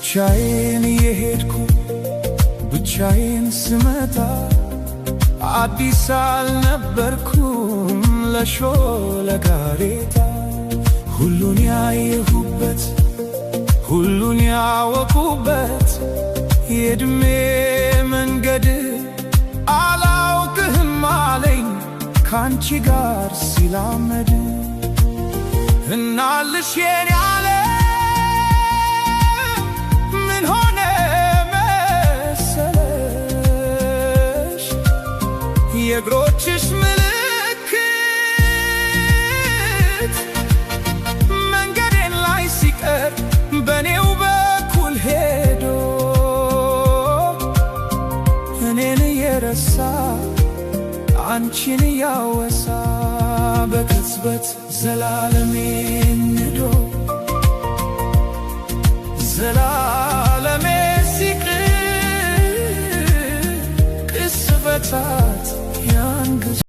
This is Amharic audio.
ብቻዬን የሄድኩ ብቻዬን ስመጣ አዲስ አልነበርኩም ለሾለ ጋሬታ ሁሉን ያየሁበት ሁሉን ያወቁበት የዕድሜ መንገድ አላውቅህም አለኝ ካንቺ ጋር ሲላመድ እናልሽ የኔ ዓለም ምን ሆነ መሰለሽ የእግሮችሽ ምልክት መንገዴን ላይ ሲቀር በኔው በኩል ሄዶ እኔን የረሳ አንቺን ያወሳ በቅጽበት ዘላለሜን ንዶ ዘላለሜ ሲቅር ቅስበታ